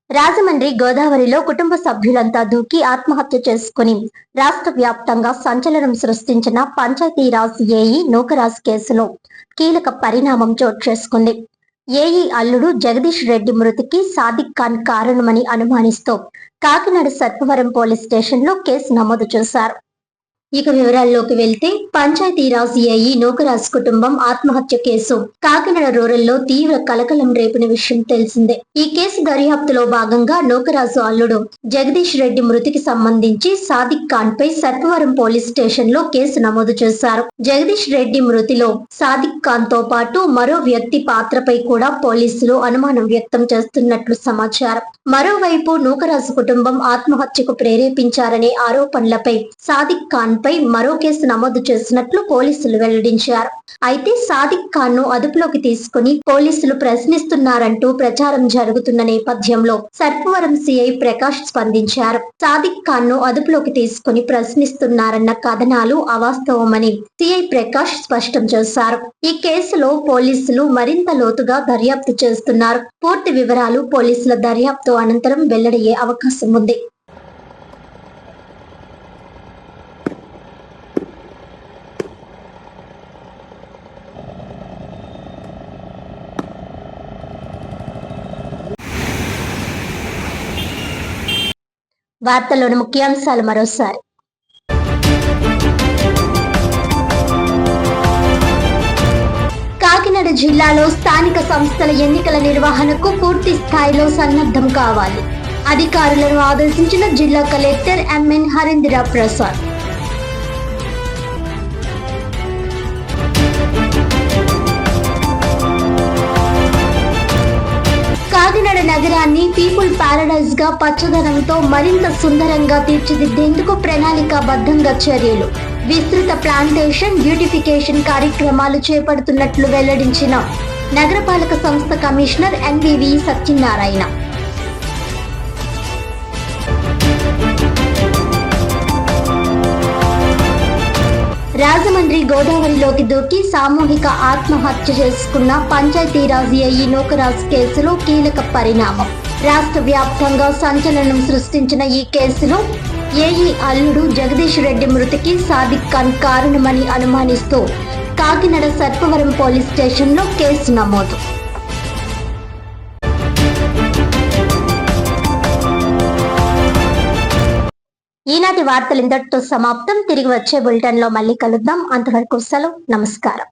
రాజమండ్రి గోదావరిలో కుటుంబ సభ్యులంతా దూకి ఆత్మహత్య చేసుకుని రాష్ట్ర వ్యాప్తంగా సంచలనం సృష్టించిన పంచాయతీరాజ్ ఏఈ నూకరాజ్ కేసులో కీలక పరిణామం చోటు చేసుకుంది. ఏఈ అల్లుడు జగదీష్ రెడ్డి మృతికి సాదిక్ ఖాన్ కారణమని అనుమానిస్తూ కాకినాడ సర్పవరం పోలీస్ స్టేషన్లో కేసు నమోదు చేశారు. ఇక వివరాల్లోకి వెళ్తే పంచాయతీరాజ్ ఏఈ నూకరాజ్ కుటుంబం ఆత్మహత్య కేసు కాకినాడ రూరల్లో తీవ్ర కలకలం రేపిన విషయం తెలిసిందే. ఈ కేసు దర్యాప్తులో భాగంగా నూకరాజు అల్లుడు జగదీష్ రెడ్డి మృతికి సంబంధించి సాదిక్ ఖాన్ పై సర్పవరం పోలీస్ స్టేషన్ లో కేసు నమోదు చేశారు. జగదీష్ రెడ్డి మృతిలో సాదిక్ ఖాన్ తో పాటు మరో వ్యక్తి పాత్రపై కూడా పోలీసులు అనుమానం వ్యక్తం చేస్తున్నట్లు సమాచారం. మరోవైపు నూకరాజు కుటుంబం ఆత్మహత్యకు ప్రేరేపించారనే ఆరోపణలపై సాదిక్ ఖాన్ పై మరో కేసు నమోదు చేసినట్లు పోలీసులు వెల్లడించారు. అయితే సాదిక్ ఖాన్ ను అదుపులోకి తీసుకుని పోలీసులు ప్రశ్నిస్తున్నారంటూ ప్రచారం జరుగుతున్న నేపథ్యంలో సర్పవరం సిఐ ప్రకాష్ స్పందించారు. సాదిక్ ఖాన్ ను అదుపులోకి తీసుకుని ప్రశ్నిస్తున్నారన్న కథనాలు అవాస్తవమని సిఐ ప్రకాష్ స్పష్టం చేశారు. ఈ కేసులో పోలీసులు మరింత లోతుగా దర్యాప్తు చేస్తున్నారు. పూర్తి వివరాలు పోలీసుల దర్యాప్తు అనంతరం వెల్లడయ్యే అవకాశం ఉంది. వార్తల్లోని ముఖ్యాంశాలు మరోసారి. కాకినాడ జిల్లాలో స్థానిక సంస్థల ఎన్నికల నిర్వహణకు పూర్తి స్థాయిలో సన్నద్ధం కావాలి. అధికారులను ఆదేశించిన జిల్లా కలెక్టర్ ఎంఎన్ హరీంద్ర ప్రసాద్. కాకినాడ నగరాన్ని పీపుల్ ప్యారడైజ్ గా పచ్చదనంతో మరింత సుందరంగా తీర్చిదిద్దేందుకు ప్రణాళికాబద్ధంగా చర్యలు, విస్తృత ప్లాంటేషన్ బ్యూటిఫికేషన్ కార్యక్రమాలు చేపడుతున్నట్లు వెల్లడించిన నగరపాలక సంస్థ కమిషనర్ ఎన్వివి సత్యనారాయణ. రాజమండ్రి గోదావరిలోకి దూకి సామూహిక ఆత్మహత్య చేసుకున్న పంచాయతీరాజ్ ఏఈ నూకరాజ్ కేసులో కీలక పరిణామం. రాష్ట్ర వ్యాప్తంగా సంచలనం సృష్టించిన ఈ కేసులో ఏఈ అల్లుడు జగదీష్ రెడ్డి మృతికి సాదిక్ ఖాన్ కారణమని అనుమానిస్తూ కాకినాడ సర్పవరం పోలీస్ స్టేషన్లో కేసు నమోదు. ఈనాటి వార్తలు ఇంతటితో సమాప్తం. తిరిగి వచ్చే బులెటిన్ లో మళ్ళీ కలుద్దాం. అంతవరకు సెలవు. నమస్కారం.